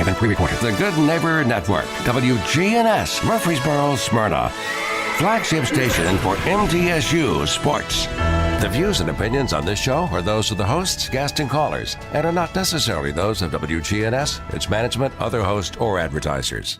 and pre-recorded. The Good Neighbor Network, WGNS, Murfreesboro, Smyrna. Flagship station for MTSU Sports. The views and opinions on this show are those of the hosts, guests, and callers, and are not necessarily those of WGNS, its management, other hosts, or advertisers.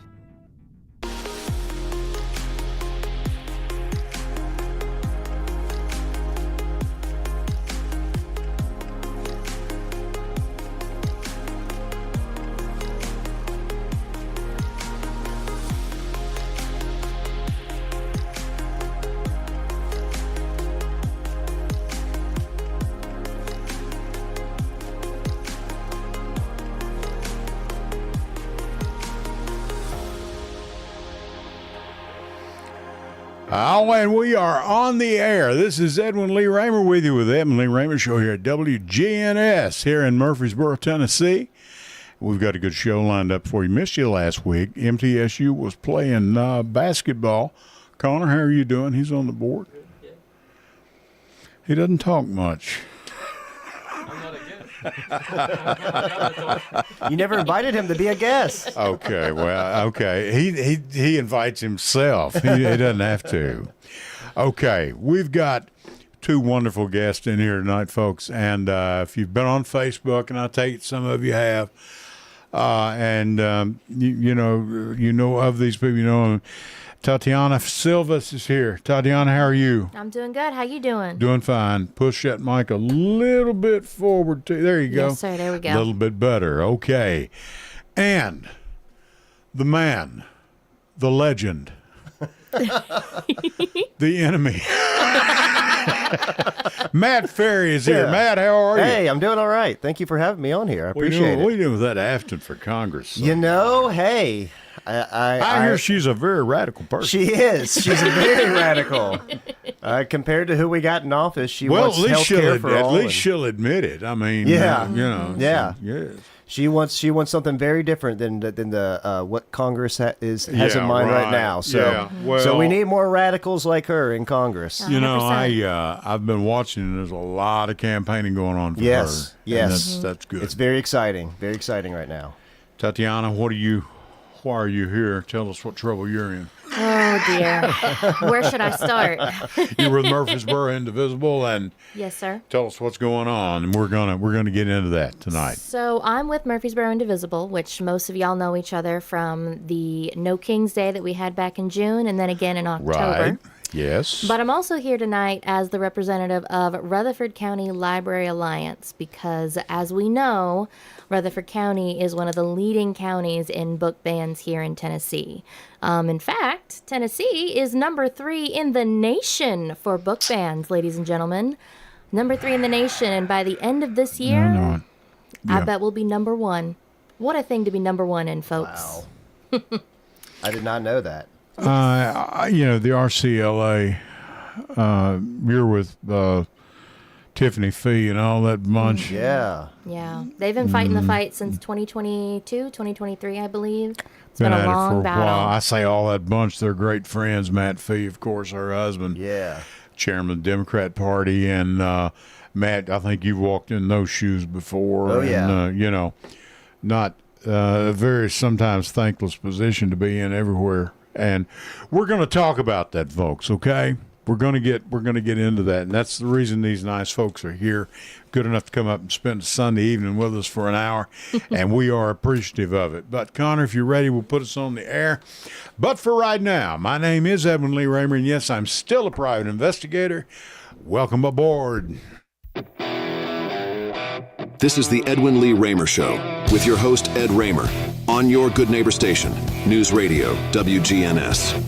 Oh, and we are on the air. This is Edwin Lee Raymer with you with the Edwin Lee Raymer Show here at WGNS here in Murfreesboro, Tennessee. We've got a good show lined up for you. Missed you last week. MTSU was playing basketball. Connor, how are you doing? He's on the board. He doesn't talk much. You never invited him to be a guest. Okay, well, okay. He invites himself. He doesn't have to. Okay, we've got two wonderful guests in here tonight, folks. And if you've been on Facebook, and I take it some of you have, you know of these people, you know. Tatiana Silvas is here. Tatiana, how are you? I'm doing good. How you doing? Doing fine. Push that mic a little bit forward. There you go. Yes, sir. There we go. A little bit better. Okay. And the man, the legend, the enemy. Matt Ferry is here. Yeah. Matt, how are you? Hey, I'm doing all right. Thank you for having me on here. I appreciate it. What are you doing with that Afton for Congress? You know, hey. I hear she's a very radical person. She is. She's very radical. Compared to who we got in office, she wants health care for all. At least she'll admit it. I mean, yeah, you know. Yeah. Yes. She wants something very different than the what Congress has in mind right now. So, so we need more radicals like her in Congress. 100%. You know, I've been watching, and there's a lot of campaigning going on for her. Yes. That's good. It's very exciting right now. Tatiana, why are you here? Tell us what trouble you're in. Oh, dear. Where should I start? You were with Murfreesboro Indivisible, and Yes, sir. tell us what's going on, and we're gonna get into that tonight. So I'm with Murfreesboro Indivisible, which most of y'all know each other from the No Kings Day that we had back in June, and then again in October. Right. Yes. But I'm also here tonight as the representative of Rutherford County Library Alliance because, as we know, Rutherford County is one of the leading counties in book bans here in Tennessee. In fact, Tennessee is number 3 in the nation for book bans, ladies and gentlemen. Number 3 in the nation, and by the end of this year, I bet we'll be number 1. What a thing to be number 1 in, folks. Wow. I did not know that. The RCLA, you're with Tiffany Fee and all that bunch. Yeah. Yeah. They've been fighting the fight since 2022, 2023, I believe. It's been a long battle. I say all that bunch. They're great friends. Matt Fee, of course, her husband. Yeah. Chairman of the Democrat Party. And Matt, I think you've walked in those shoes before. Oh, yeah. And, not a very sometimes thankless position to be in everywhere. And we're going to talk about that, folks, okay? We're going to get into that, and that's the reason these nice folks are here, good enough to come up and spend a Sunday evening with us for an hour, and we are appreciative of it. But, Connor, if you're ready, we'll put us on the air. But for right now, my name is Edwin Lee Raymer, and yes, I'm still a private investigator. Welcome aboard. This is the Edwin Lee Raymer Show with your host, Ed Raymer, on your Good Neighbor station, News Radio, WGNS.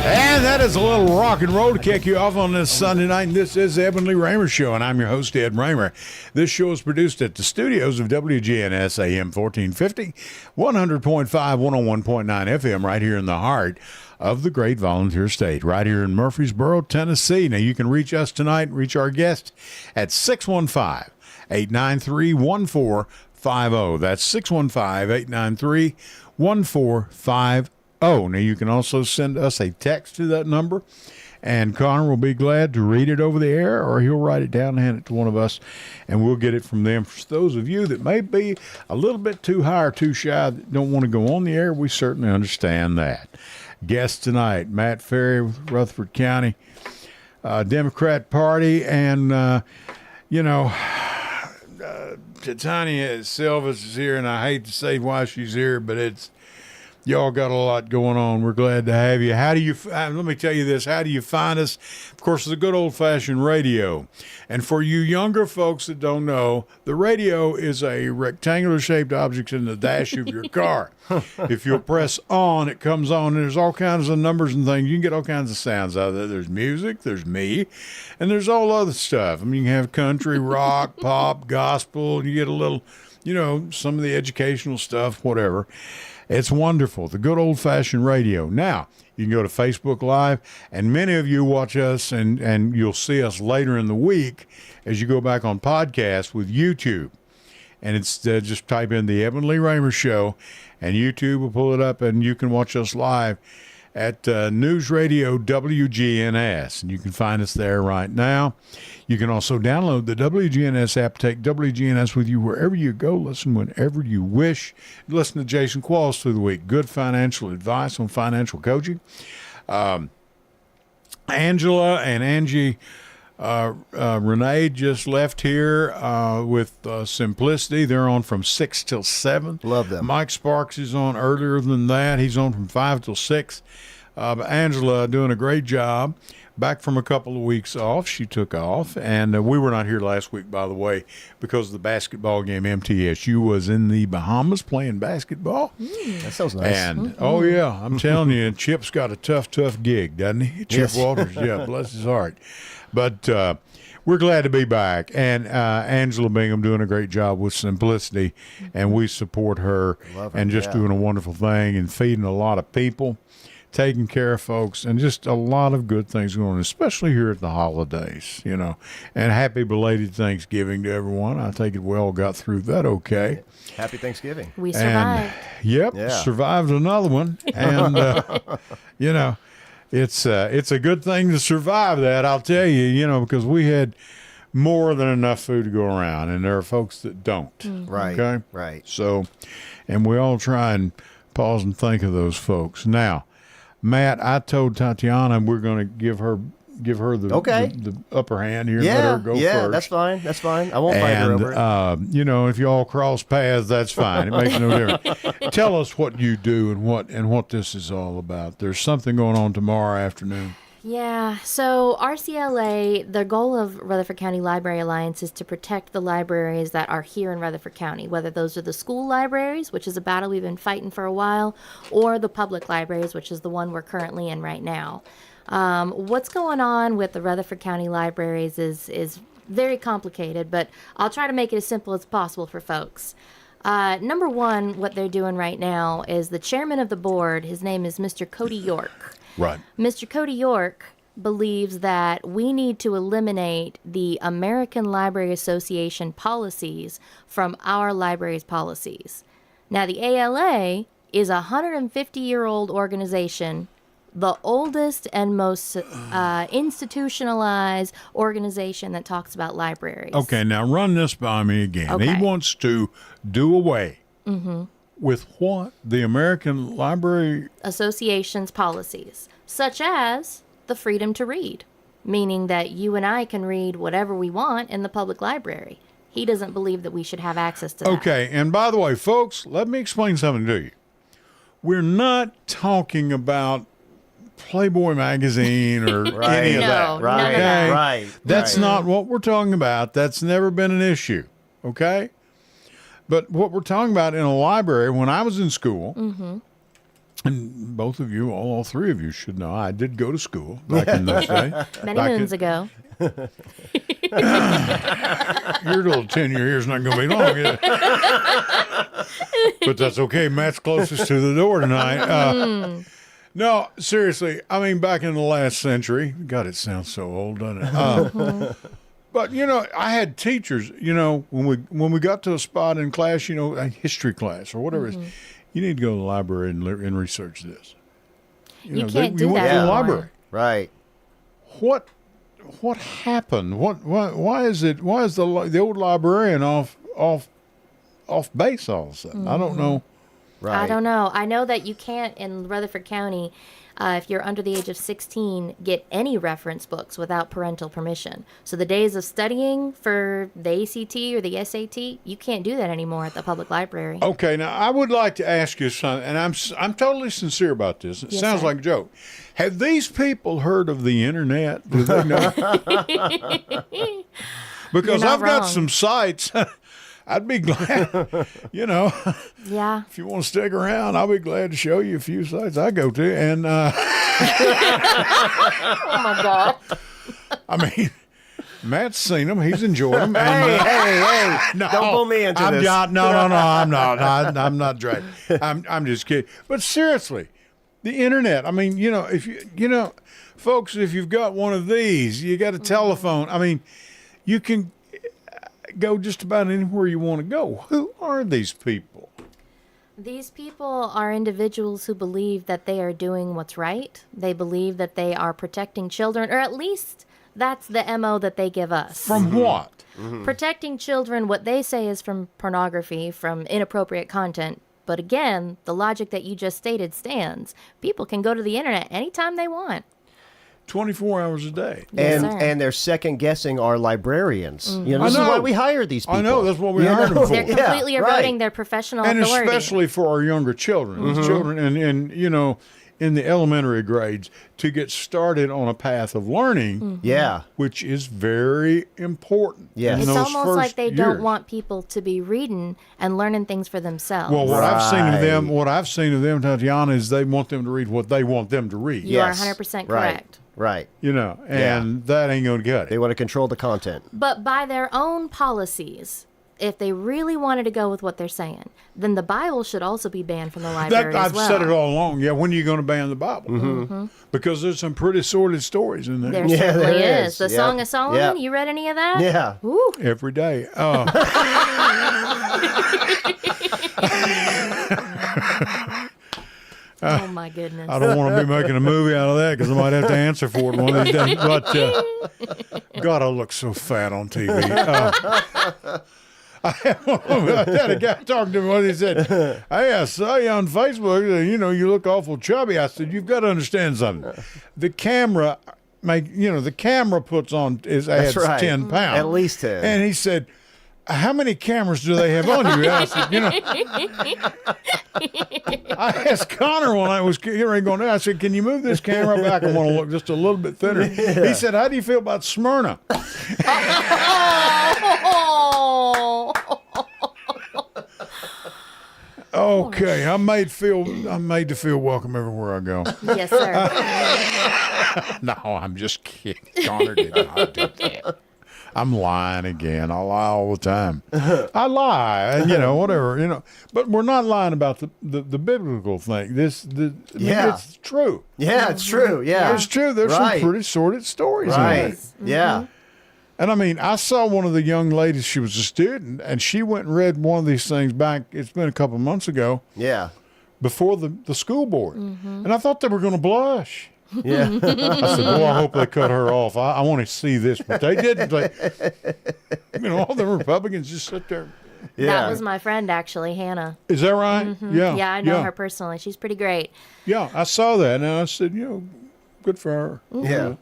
And that is a little rock and roll to kick you off on this Sunday night. And this is the Edwin Lee Raymer Show, and I'm your host, Ed Raymer. This show is produced at the studios of WGNS AM 1450, 100.5, 101.9 FM, right here in the heart of the great volunteer state, right here in Murfreesboro, Tennessee. Now, you can reach us tonight, reach our guest at 615-893-1450. That's 615-893-1450. Oh, now you can also send us a text to that number, and Connor will be glad to read it over the air, or he'll write it down and hand it to one of us, and we'll get it from them. For those of you that may be a little bit too high or too shy that don't want to go on the air, we certainly understand that. Guest tonight, Matt Ferry with Rutherford County Democrat Party, and, Titania Silvas is here, and I hate to say why she's here, but y'all got a lot going on. We're glad to have you. Let me tell you this. How do you find us? Of course, the good old-fashioned radio. And for you younger folks that don't know, the radio is a rectangular-shaped object in the dash of your car. If you'll press on, it comes on, and there's all kinds of numbers and things. You can get all kinds of sounds out of there. There's music, there's me, and there's all other stuff. I mean, you can have country, rock, pop, gospel, and you get a little, some of the educational stuff, whatever. It's wonderful, the good old-fashioned radio. Now, you can go to Facebook Live, and many of you watch us, and you'll see us later in the week as you go back on podcast with YouTube. And it's just type in the Edwin Lee Raymer Show, and YouTube will pull it up, and you can watch us live at News Radio WGNS, and you can find us there right now. You can also download the WGNS app, take WGNS with you wherever you go, listen whenever you wish. Listen to Jason Qualls through the week. Good financial advice on financial coaching. Angela and Angie Renee just left here with Simplicity. They're on from 6 till 7. Love them. Mike Sparks is on earlier than that. He's on from 5 till 6. But Angela doing a great job. Back from a couple of weeks off. She took off. And we were not here last week, by the way, because of the basketball game. MTSU was in the Bahamas playing basketball. That sounds nice. And, oh, yeah, I'm telling you, Chip's got a tough gig, doesn't he? Chip Walters, yeah, bless his heart. But we're glad to be back. And Angela Bingham doing a great job with Simplicity, and we support her and just doing a wonderful thing and feeding a lot of people, taking care of folks, and just a lot of good things going on, especially here at the holidays, And happy belated Thanksgiving to everyone. I take it we all got through that okay. Happy Thanksgiving. We survived. Survived another one. And, it's a good thing to survive that, I'll tell you, because we had more than enough food to go around, and there are folks that don't. Mm-hmm. Right. Okay? Right. So, and we all try and pause and think of those folks. Now, Matt, I told Tatiana we're going to give her the upper hand here and let her go first. Yeah, that's fine. That's fine. I won't fight her over it. If you all cross paths, that's fine. It makes no difference. Tell us what you do and what this is all about. There's something going on tomorrow afternoon. Yeah, so RCLA, the goal of Rutherford County Library Alliance is to protect the libraries that are here in Rutherford County, whether those are the school libraries, which is a battle we've been fighting for a while, or the public libraries, which is the one we're currently in right now. What's going on with the Rutherford County libraries is very complicated, but I'll try to make it as simple as possible for folks. Number one, what they're doing right now is the chairman of the board, his name is Mr. Cody York. Right. Mr. Cody York believes that we need to eliminate the American Library Association policies from our library's policies. Now, the ALA is a 150-year-old organization, the oldest and most institutionalized organization that talks about libraries. Okay, now run this by me again. Okay. He wants to do away with what? The American Library Association's policies, such as the freedom to read, meaning that you and I can read whatever we want in the public library. He doesn't believe that we should have access to that. Okay, and by the way, folks, let me explain something to you. We're not talking about Playboy magazine or any of that. Right, okay? Right. That's not what we're talking about. That's never been an issue. Okay? But what we're talking about in a library, when I was in school, and both of you, all three of you should know, I did go to school back in those days. Many moons ago. Your little tenure here is not going to be long, is it? But that's okay. Matt's closest to the door tonight. No, seriously. I mean, back in the last century. God, it sounds so old, doesn't it? But, I had teachers, when we got to a spot in class, a history class or whatever it is, you need to go to the library and research this. You can't do you went that to the anymore. library. Right. What happened? Why is the old librarian off base all of a sudden? I don't know. Right. I don't know. I know that you can't in Rutherford County, if you're under the age of 16, get any reference books without parental permission. So the days of studying for the ACT or the SAT, you can't do that anymore at the public library. Okay, now I would like to ask you something, and I'm totally sincere about this. It Yes, sounds sir. like a joke. Have these people heard of the internet? Do they know? Because You're not I've got wrong. some sites. I'd be glad, Yeah. if you want to stick around, I'll be glad to show you a few sites I go to. And Oh my God. I mean, Matt's seen them. He's enjoyed them. Hey, And, hey! no, Don't pull me into I'm this. Not, no, I'm not. I'm not dragging. I'm just kidding. But seriously, the internet. I mean, if folks, if you've got one of these, you got a telephone. I mean, you can go just about anywhere you want to go. Who are these people? These people are individuals who believe that they are doing what's right. They believe that they are protecting children, or at least that's the MO that they give us. From what? Protecting children, what they say is from pornography, from inappropriate content. But again, the logic that you just stated stands. People can go to the internet anytime they want. 24 hours a day. Yes, And sir. and they're second guessing our librarians. Mm-hmm. This is I know. why we hire these people. I know, that's what we hired them for. They're completely Yeah, eroding right. their professional And authority. especially for our younger children, children in the elementary grades, to get started on a path of learning, Yeah. which is very important. Yes. in It's those almost first like they don't years. want people to be reading and learning things for themselves. Well, what I've Right. seen of them, Tatiana, is they want them to read what they want them to read. You are Yes. 100% Right. correct. Right. And that ain't gonna cut They it. want to control the content. But by their own policies, if they really wanted to go with what they're saying, then the Bible should also be banned from the library as I've well. said it all along. Yeah, when are you going to ban the Bible? Because there's some pretty sordid stories in there. There Yeah, certainly there is. is. The Yeah. Song of Solomon, Yeah. you read any of that? Yeah. Woo. Every day. Oh, my goodness. I don't want to be making a movie out of that because I might have to answer for it one of these days. But God, I look so fat on TV. I had a guy talking to me once. He said, "Hey, I saw you on Facebook. You look awful chubby." I said, "You've got to understand something. The camera, the camera puts on adds That's right. 10 pounds, At least 10. And he said, "How many cameras do they have on you?" I said, I asked Connor when I was getting ready going down, I said, "Can you move this camera back? I want to look just a little bit thinner." He said, "How do you feel about Smyrna?" Oh. Okay, I'm made to feel welcome everywhere I go. Yes, sir. No, I'm just kidding. Connor did not do that. I'm lying again. I lie all the time. I lie, and whatever. But we're not lying about the biblical thing. Yeah. It's true. Yeah, it's true. Yeah. It's true. There's Right. some pretty sordid stories in Right. there. Yeah. And I mean, I saw one of the young ladies, she was a student, and she went and read one of these things back, it's been a couple of months ago, Yeah. before the school board. And I thought they were going to blush. Yeah. I said, "Boy, I hope they cut her off. I want to see this." But they didn't. All the Republicans just sit there. Yeah. That was my friend, actually, Hannah. Is that right? Yeah. Yeah, I know her personally. She's pretty great. Yeah, I saw that, and I said, good for her. Yeah.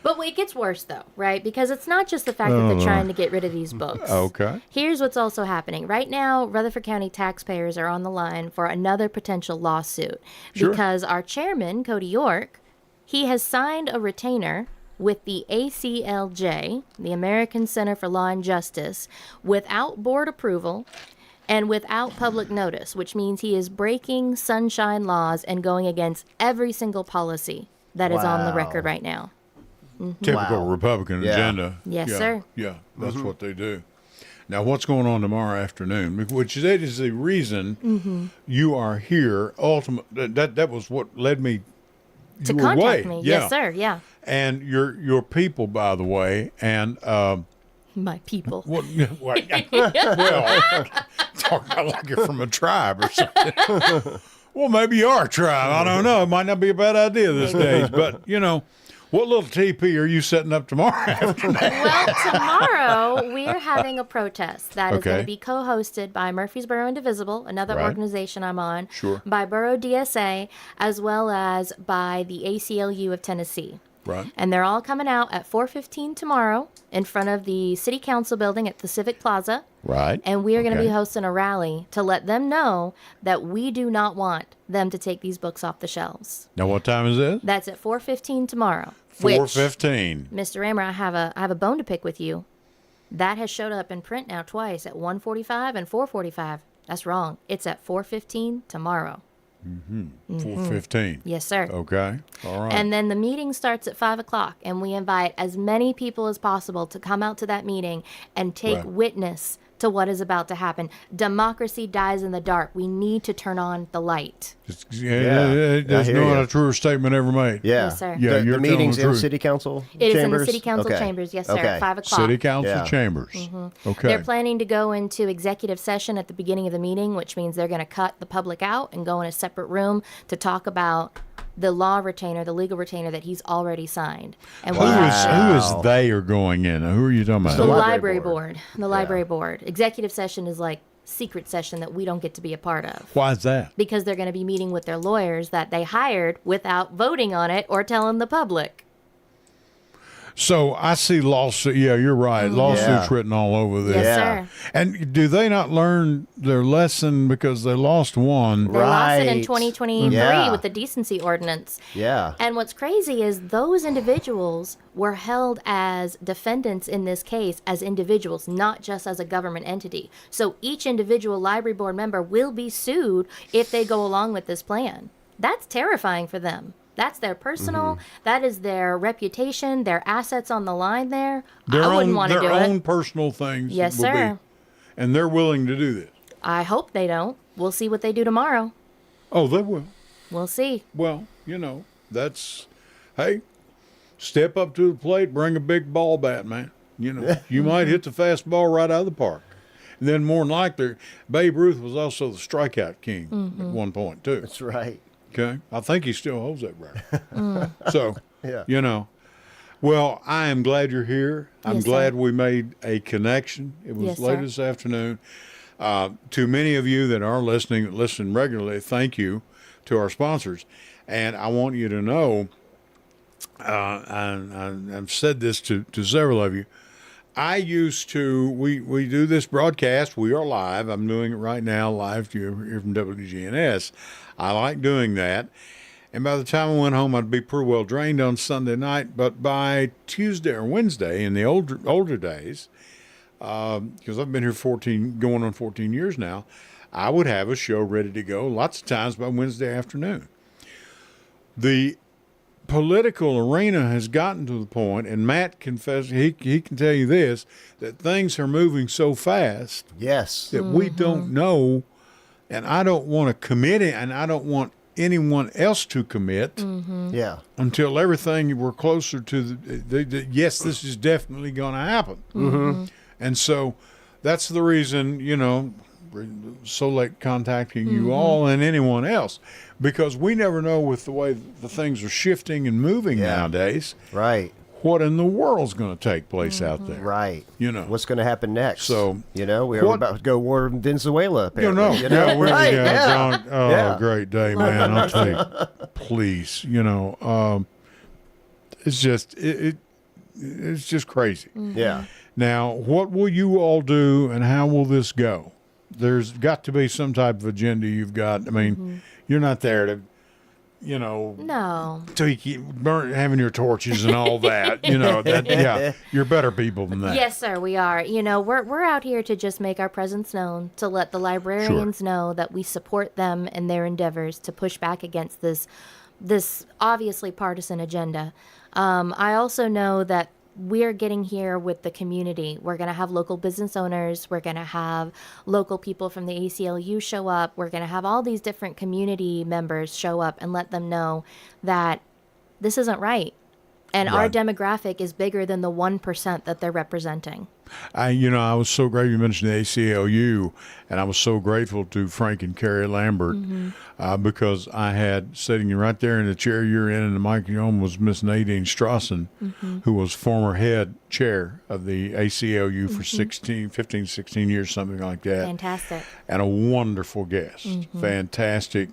But it gets worse, though, right? Because it's not just the fact that they're trying to get rid of these books. Okay. Here's what's also happening. Right now, Rutherford County taxpayers are on the line for another potential lawsuit. Sure. Because our chairman, Cody York, he has signed a retainer with the ACLJ, the American Center for Law and Justice, without board approval and without public notice, which means he is breaking sunshine laws and going against every single policy that is on the Wow. record right now. Typical Wow. Republican Yeah. agenda. Yes, Yeah, sir. Yeah, that's what they do. Now, what's going on tomorrow afternoon? Which that is the reason you are here. That was what led me To your contact way. me. Yeah. Yes, sir. Yeah. And your people, by the way, and My people. well, talk about like you're from a tribe or something. Well, maybe you are a tribe. I don't know. It might not be a bad idea these days. But, what little TP are you setting up tomorrow afternoon? Well, tomorrow we are having a protest that is going to be co-hosted by Murfreesboro Indivisible, another organization I'm on, by Borough DSA, as well as by the ACLU of Tennessee. Right. And they're all coming out at 4:15 tomorrow in front of the City Council building at the Civic Plaza. Right. And we are going to be hosting a rally to let them know that we do not want them to take these books off the shelves. Now, what time is it? That's at 4:15 tomorrow. 4:15. Mr. Raymer, I have a bone to pick with you. That has showed up in print now twice at 1:45 and 4:45. That's wrong. It's at 4:15 tomorrow. 4:15. Yes, sir. Okay. All right. And then the meeting starts at 5 o'clock, and we invite as many people as possible to come out to that meeting and take witness to what is about to happen. Democracy dies in the dark. We need to turn on the light. There's no other truer statement ever made. Yeah. Yes, sir. Yeah, The meeting's in City Council chambers? It is in the City Council chambers, yes, sir, at 5 o'clock. City Council chambers. Okay. They're planning to go into executive session at the beginning of the meeting, which means they're going to cut the public out and go in a separate room to talk about the law retainer, the legal retainer that he's already signed. And Who is they are going in? Who are you talking about? the library board. The library board. Executive session is like secret session that we don't get to be a part of. Why is that? Because they're going to be meeting with their lawyers that they hired without voting on it or telling the public. So I see lawsuits. Yeah, you're right. Lawsuits written all over this. Yes, sir. And do they not learn their lesson because they lost one? They lost it in Right. 2023 Yeah. with the decency ordinance. Yeah. And what's crazy is those individuals were held as defendants in this case as individuals, not just as a government entity. So each individual library board member will be sued if they go along with this plan. That's terrifying for them. That's their personal, that is their reputation, their assets on the line there. I wouldn't want to do Their own it. personal things. Yes, will sir. Be, and they're willing to do this. I hope they don't. We'll see what they do tomorrow. Oh, they will. We'll see. Well, that's, hey, step up to the plate, bring a big ball bat, man. You might hit the fastball right out of the park. And then more than likely, Babe Ruth was also the strikeout king at one point, too. That's right. Okay. I think he still holds that record. So, Yeah. Well, I am glad you're here. I'm Yes, glad sir. we made a connection. It was Yes, late sir. this afternoon. To many of you that are listening, that listen regularly, thank you to our sponsors. And I want you to know, I've said this to several of you, we do this broadcast. We are live. I'm doing it right now live here from WGNS. I like doing that. And by the time I went home, I'd be pretty well drained on Sunday night. But by Tuesday or Wednesday, in the older days, because I've been here going on 14 years now, I would have a show ready to go lots of times by Wednesday afternoon. The political arena has gotten to the point, and Matt confessed, he can tell you this, that things are moving so fast Yes. that we don't know, and I don't want to commit it, and I don't want anyone else to commit Yeah. until everything we're closer to the yes, this is definitely going to happen. And so that's the reason, so late contacting you all and anyone else, because we never know with the way the things are shifting and moving nowadays, Right. what in the world's going to take place out there. Right. You know. What's going to happen next? So, we're about to go war in Venezuela, apparently. Right, Yeah. John, great day, man. I'll tell you, please, it's just, it's just crazy. Yeah. Now, what will you all do and how will this go? There's got to be some type of agenda you've got. I mean, you're not there to, No. having your torches and all that. You're better people than that. Yes, sir, we are. We're out here to just make our presence known, to let the librarians know that we support them in their endeavors to push back against this obviously partisan agenda. I also know that we're getting here with the community. We're going to have local business owners. We're going to have local people from the ACLU show up. We're going to have all these different community members show up and let them know that this isn't right. And our demographic is bigger than the 1% that they're representing. I was so great you mentioned the ACLU, and I was so grateful to Frank and Carrie Lambert because I had sitting right there in the chair you're in, and the microphone was Miss Nadine Strawson, who was former head chair of the ACLU for 15, 16 years, something like that. Fantastic. And a wonderful guest. Fantastic.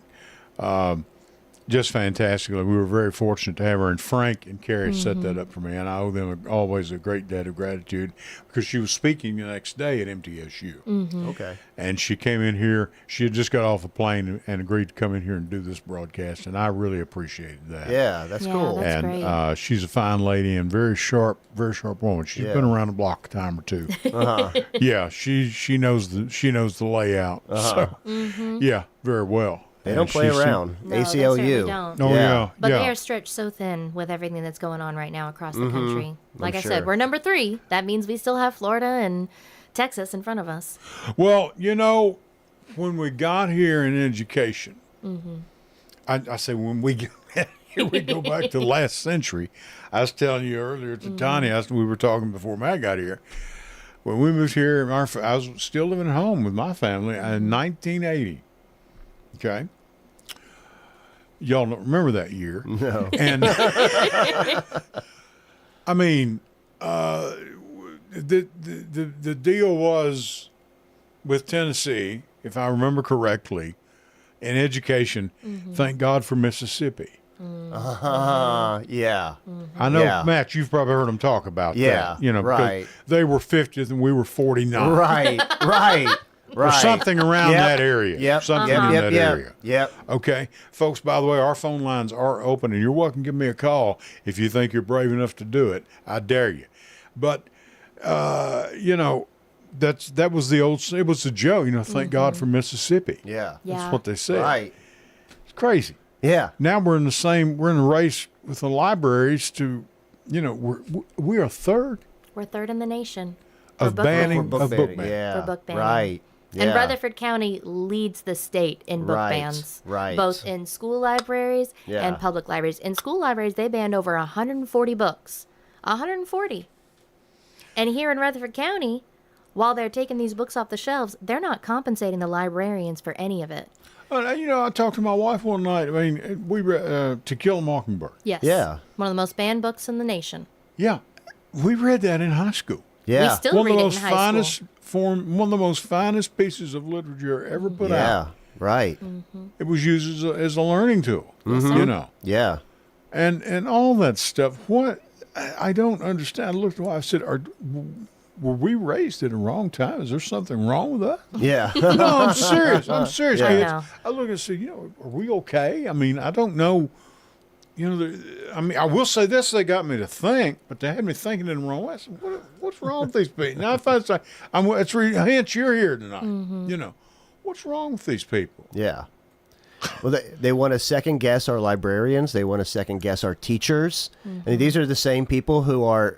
Just fantastic. We were very fortunate to have her, and Frank and Carrie set that up for me, and I owe them always a great debt of gratitude because she was speaking the next day at MTSU. Okay. And she came in here. She had just got off a plane and agreed to come in here and do this broadcast, and I really appreciated that. Yeah, that's cool. That's great. She's a fine lady and very sharp woman. She's been around the block a time or two. Yeah, she knows the layout. So, yeah, very well. They don't play around. No, they ACLU. certainly don't. Oh, yeah. But they are stretched so thin with everything that's going on right now across the country. Like I said, we're number 3. That means we still have Florida and Texas in front of us. Well, when we got here in education, I say when we get here, we go back to last century. I was telling you earlier to Tanya, we were talking before Matt got here. When we moved here, I was still living at home with my family in 1980. Okay. Y'all don't remember that year. No. And I mean, the deal was with Tennessee, if I remember correctly, in education, thank God for Mississippi. Yeah. I know, Matt, you've probably heard them talk about that. Right. They were 50th and we were 49. Right. Or something around that area. Yep. Something in that area. Yep. Okay. Folks, by the way, our phone lines are open, and you're welcome to give me a call if you think you're brave enough to do it. I dare you. But, that was it was a joke, thank God for Mississippi. Yeah. That's what they said. Right. It's crazy. Yeah. Now we're in the race with the libraries to, we are third. We're third in the nation. Of banning of book banning. Yeah. For book banning. Right. Yeah. And Rutherford County leads the state in book bans. Right. Both in school libraries and public libraries. In school libraries, they banned over 140 books. 140. And here in Rutherford County, while they're taking these books off the shelves, they're not compensating the librarians for any of it. I talked to my wife one night. I mean, we read To Kill a Mockingbird. Yes. Yeah. One of the most banned books in the nation. Yeah. We read that in high school. Yeah. We still read it in high school. One of the most finest pieces of literature ever put out. Right. It was used as a learning tool, Yeah. And all that stuff. What I don't understand. I looked at what I said, were we raised at the wrong time? Is there something wrong with us? Yeah. No, I'm serious. I'm serious. Yeah. I look and say, are we okay? I mean, I don't know. I will say this, they got me to think, but they had me thinking in the wrong way. I said, what's wrong with these people? Now, if I say, hence you're here tonight. What's wrong with these people? Yeah. Well, they want to second guess our librarians. They want to second guess our teachers. And these are the same people who are,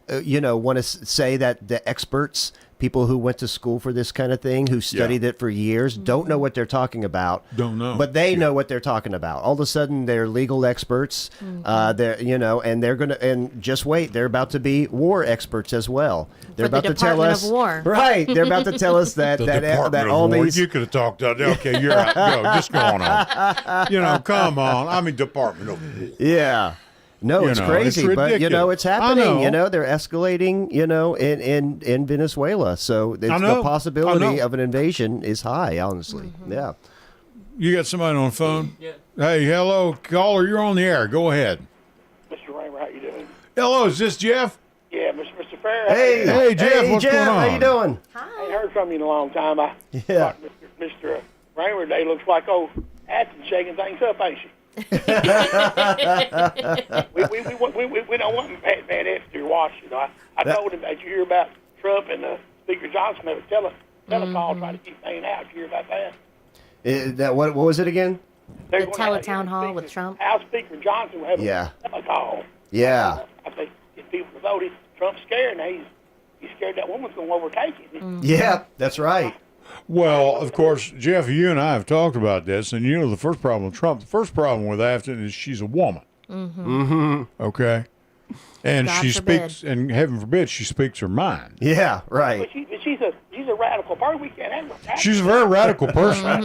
want to say that the experts, people who went to school for this kind of thing, who studied it for years, don't know what they're talking about. Don't know. But they know what they're talking about. All of a sudden, they're legal experts. And they're going to, and just wait, they're about to be war experts as well. They're about to tell us. Of War. Right. They're about to tell us that that all these. You could have talked about it. Okay, you're out. Go, just go on. Come on. I mean, Department of War. Yeah. No, it's crazy, it's but ridiculous. it's happening. They're escalating. In Venezuela, so the possibility of an invasion is high. Honestly, yeah. You got somebody on the phone? Yeah. Hey, hello, caller. You're on the air. Go ahead. Mr. Raymer, how you doing? Hello, is this Jeff? Yeah, Mr. Fair. Hey, Jeff. What's going on? How you doing? I ain't heard from you in a long time. Yeah. Mr. Raymer Day looks like Athens shaking things up, ain't she? we don't want Van F to watch. I told him that you hear about Trump and Speaker Johnson have a telecall trying to keep Maine out. You hear about that? What was it again? The teletown hall with Trump. House Speaker Johnson will have a telecall. Yeah. I think get people to vote. Trump's scared now. He's scared that woman's going to overtake him. Yeah, that's right. Well, of course, Jeff, you and I have talked about this, and the first problem with Trump, the first problem with Afton is she's a woman. Okay? And God she forbid. speaks, and heaven forbid, she speaks her mind. Yeah, right. But she's a radical person. We can't have that. She's a very radical person. We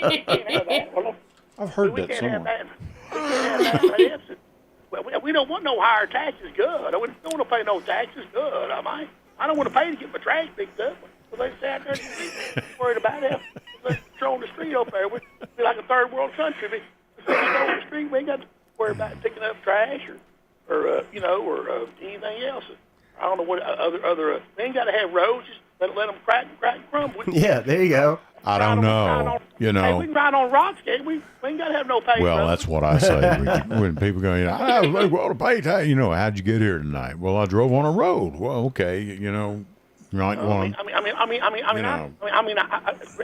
can't have that. Well, I've heard we that can't have somewhere. that. We can't have that. Well, we don't want no higher taxes. Good. We don't want to pay no taxes. Good. I don't want to pay to get my trash picked up. So they sat there and worried about it. Let's control the street over there. We'd be like a third world country. We go on the street. We ain't got to worry about picking up trash or anything else. I don't know what other. We ain't got to have roads. Just let them crack and crumble. Yeah, there you go. I don't know. Hey, we can ride on rocks, can't we? We ain't got to have no pay. Well, that's what I say when people go, I well to pay tax. How'd you get here tonight? Well, I drove on a road. Well, okay, you might want.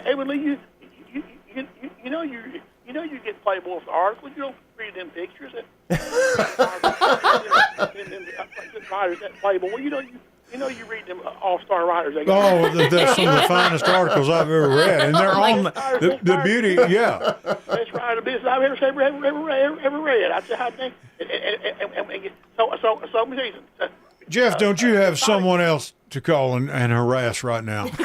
Evidently, you get Playboy for the articles. You don't read them pictures. Playboy. You read them all-star writers. That's some of the finest articles I've ever read, and they're on the beauty. Yeah, best writer business I've ever read. I said, how dang. So let me tell you something. Jeff, don't you have someone else to call and harass right now? What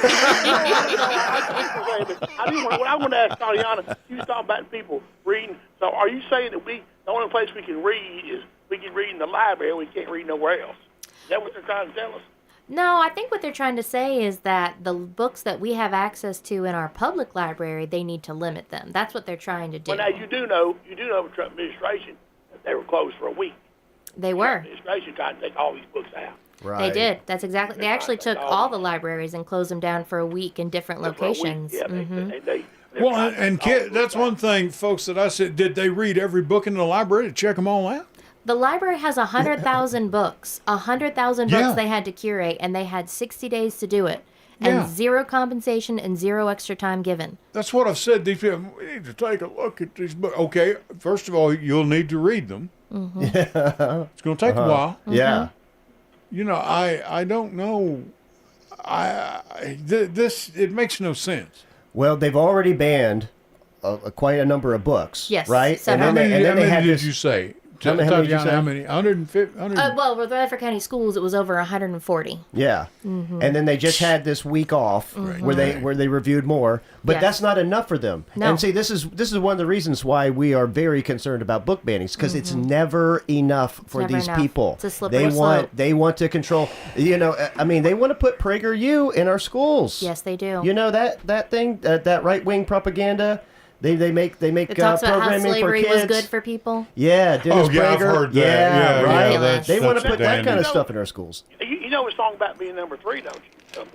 I want to ask Tatiana, you was talking about people reading. So are you saying that the only place we can read is we can read in the library and we can't read nowhere else? Is that what they're trying to tell us? No, I think what they're trying to say is that the books that we have access to in our public library, they need to limit them. That's what they're trying to do. Well, now you do know the Trump administration, that they were closed for a week. They were. The administration tried to take all these books out. Right. They did. That's exactly. They actually took all the libraries and closed them down for a week in different locations. Yeah, Well, and that's one thing, folks, that I said. Did they read every book in the library to check them all out? The library has 100,000 books. 100,000 Yeah. books they had to curate, and they had 60 days to do it. And Yeah. zero compensation and zero extra time given. That's what I've said. These people, we need to take a look at these books. Okay, first of all, you'll need to read them. Mm-hmm. It's going to take a while. Yeah. I don't know. It makes no sense. Well, they've already banned quite a number of books. Yes, Right? several. How many had did this- you say? How many did you say? How many? 150? Well, with Rutherford County Schools, it was over 140. Yeah. Mm-hmm. And then they just had this week off where they reviewed more, but Yes. that's not enough for them. No. And see, this is one of the reasons why we are very concerned about book bannings, because it's never enough for Never these enough. people. It's a slippery slope. They want to control. They want to put PragerU in our schools. Yes, they do. You know that thing, that right wing propaganda. They make It talks about how programming for slavery kids. was good for people. Yeah, Dennis yeah, I've Prager. heard that. Yeah, Yeah, right. that's- they want to that's put that kind dandy. of stuff in our schools. You know a song about being number 3, don't you? Mr.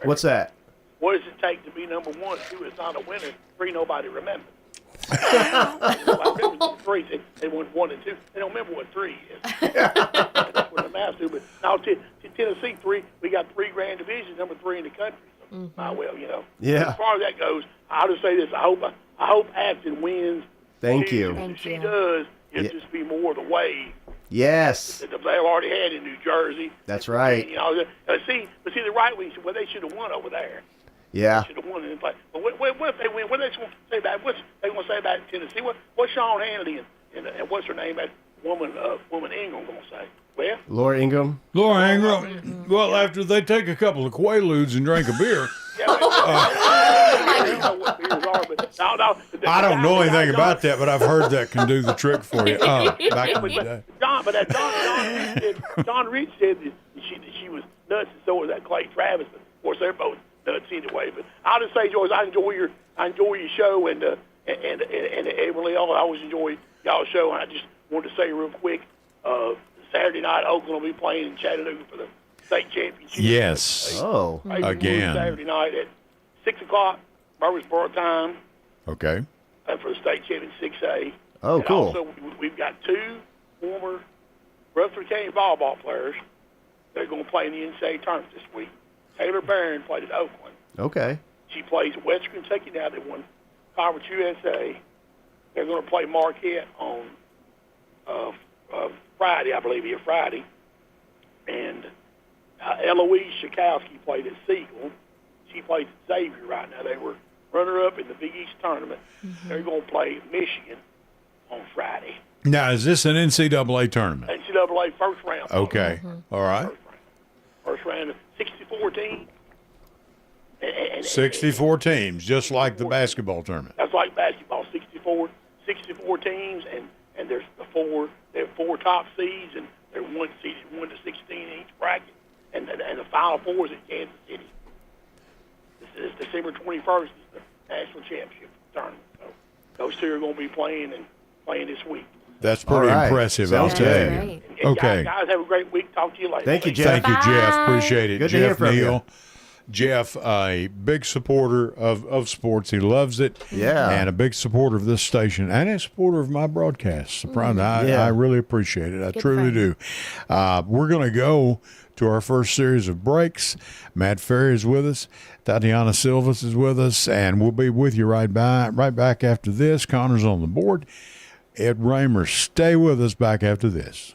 What's that? What does it take to be number 1? 2 is not a winner. 3, nobody remembers. 3, they want 1 and 2. They don't remember what 3 is. That's what the math do. But now Tennessee 3, we got 3 grand divisions, number 3 in the country. So, Yeah. As far as that goes, I'll just say this: I hope Ashton wins. Thank you. If she does, it'll just be more the wave Yes, that they've already had in New Jersey. that's right. But see, the right wing, well, they should have won over there. Yeah. Should have won in the play. But what if they win? What are they going to say about? What's they going to say about Tennessee? What's Sean Hannity and what's her name? That woman Ingram going to say? Well, Laura Ingram. Laura Ingram. Well, after they take a couple of Quaaludes and drink a beer. I don't know what beers are, but I don't know anything about that, but I've heard that can do the trick for you. Back in the day. Don Rich said that she was nuts, and so was that Clay Travis. But of course, they're both nuts anyway. But I'll just say, Joyce, I enjoy your show, and everybody else, I always enjoy y'all's show. And I just wanted to say real quick, Saturday night, Oakland will be playing in Chattanooga for the state championship. Yes. Oh. Again. Saturday night at 6 o'clock, Murfreesboro time. Okay. For the state champion 6A. Oh, and cool. Also, we've got 2 former Rutherford County volleyball players that are going to play in the NCAA tournament this week. Taylor Barron played at Oakland. Okay. She plays at Western Kentucky now. They won Conference USA. They're going to play Marquette on Friday, I believe, Friday. And Eloise Shakowski played at Siegel. She plays at Xavier right now. They were runner-up in the Big East tournament. Mm-hmm. They're going to play Michigan on Friday. Now, is this an NCAA tournament? NCAA first round. Okay. All right. First round of 64 teams. And 64 teams, just like the basketball tournament. That's like basketball, 64 teams, and there's there are 4 top seeds, and they're 1 to 16 in each bracket, and the Final Four is in Kansas City. This is December 21st is the national championship tournament. So those two are going to be playing this week. That's pretty impressive, I'll tell you. Right. Okay. Guys, have a great week. Talk to you later. Thank you, Jeff. Thank you, Jeff. Appreciate it. Good to hear Jeff from you. Neal. Jeff, a big supporter of sports. He loves it. Yeah. And a big supporter of this station and a supporter of my broadcast. I really appreciate it. I truly do. We're going to go to our first series of breaks. Matt Ferry is with us. Tatiana Silvas is with us. And we'll be with you right back after this. Connor's on the board. Ed Raymer, stay with us back after this.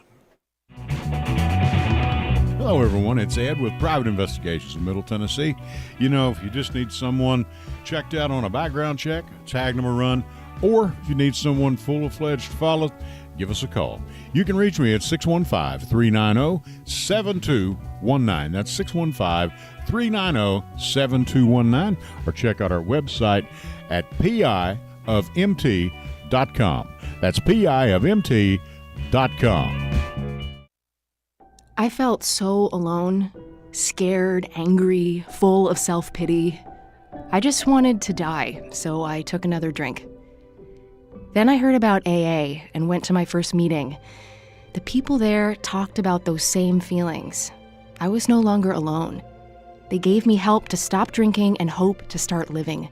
Hello, everyone. It's Ed with Private Investigations in Middle Tennessee. You know, if you just need someone checked out on a background check, tag them a run, or if you need someone full-fledged to follow, give us a call. You can reach me at 615-390-7219. That's 615-390-7219, or check out our website at piofmt.com. That's piofmt.com. I felt so alone, scared, angry, full of self-pity. I just wanted to die, so I took another drink. Then I heard about AA and went to my first meeting. The people there talked about those same feelings. I was no longer alone. They gave me help to stop drinking and hope to start living.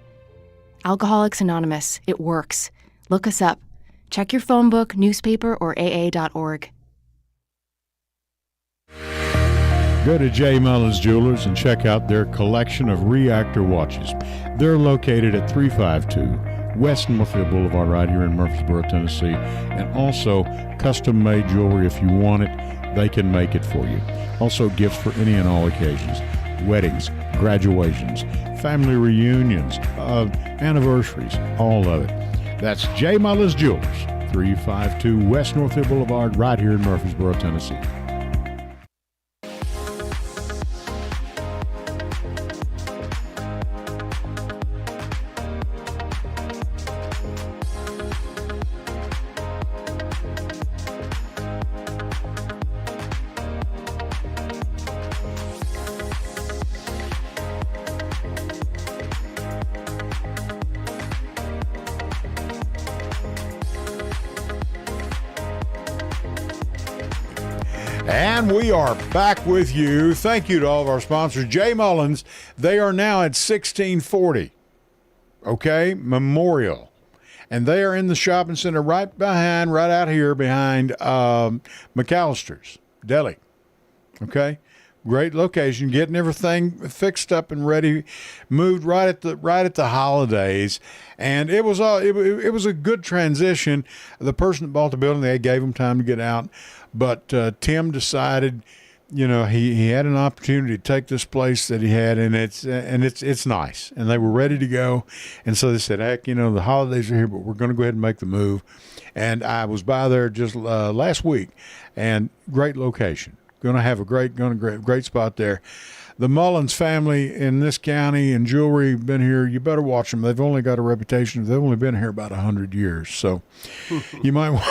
Alcoholics Anonymous, it works. Look us up. Check your phone book, newspaper, or aa.org. Go to J. Mullins Jewelers and check out their collection of reactor watches. They're located at 352 West Northfield Boulevard right here in Murfreesboro, Tennessee. And also custom-made jewelry. If you want it, they can make it for you. Also gifts for any and all occasions. Weddings, graduations, family reunions, anniversaries, all of it. That's J. Mullins Jewelers, 352 West Northfield Boulevard right here in Murfreesboro, Tennessee. And we are back with you. Thank you to all of our sponsors. J. Mullins, they are now at 1640, Memorial. And they are in the shopping center right out here behind McAllister's Deli. Okay? Great location, getting everything fixed up and ready, moved right at the holidays, and it was a good transition. The person that bought the building, they gave him time to get out, but Tim decided, he had an opportunity to take this place that he had, and it's nice, and they were ready to go, and so they said, heck, the holidays are here, but we're going to go ahead and make the move, and I was by there just last week, and great location. Going to have a great spot there. The Mullins family in this county and jewelry been here. You better watch them. They've only got a reputation. They've only been here about 100 years. So you might want,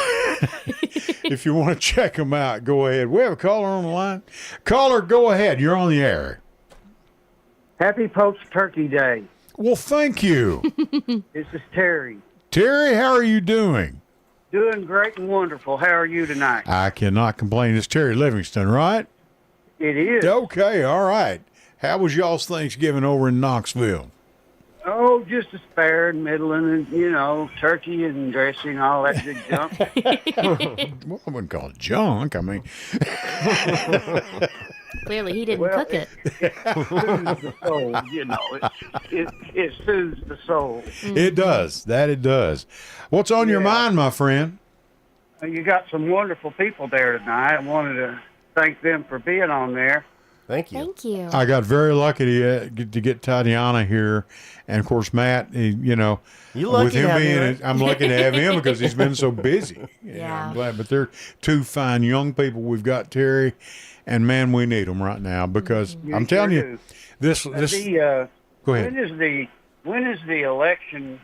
if you want to check them out, go ahead. We have a caller on the line. Caller, go ahead. You're on the air. Happy Pope's Turkey Day. Well, thank you. This is Terry. Terry, how are you doing? Doing great and wonderful. How are you tonight? I cannot complain. It's Terry Livingston, right? It is. Okay, all right. How was y'all's Thanksgiving over in Knoxville? Oh, just as fair and middling and, turkey and dressing, all that good junk. Well, I wouldn't call it junk. I mean... Clearly, he didn't cook it. It soothes the soul, It soothes the soul. It does. That it does. What's on your mind, my friend? You got some wonderful people there tonight. I wanted to thank them for being on there. Thank you. Thank you. I got very lucky to get Tatiana here, and of course Matt. You know, You lucky with him to have being, me, right? I'm lucky to have him because he's been so busy. Yeah. I'm glad. But they're two fine young people. We've got Terry, and man, we need them right now because I'm telling you, this. Go ahead. When is the election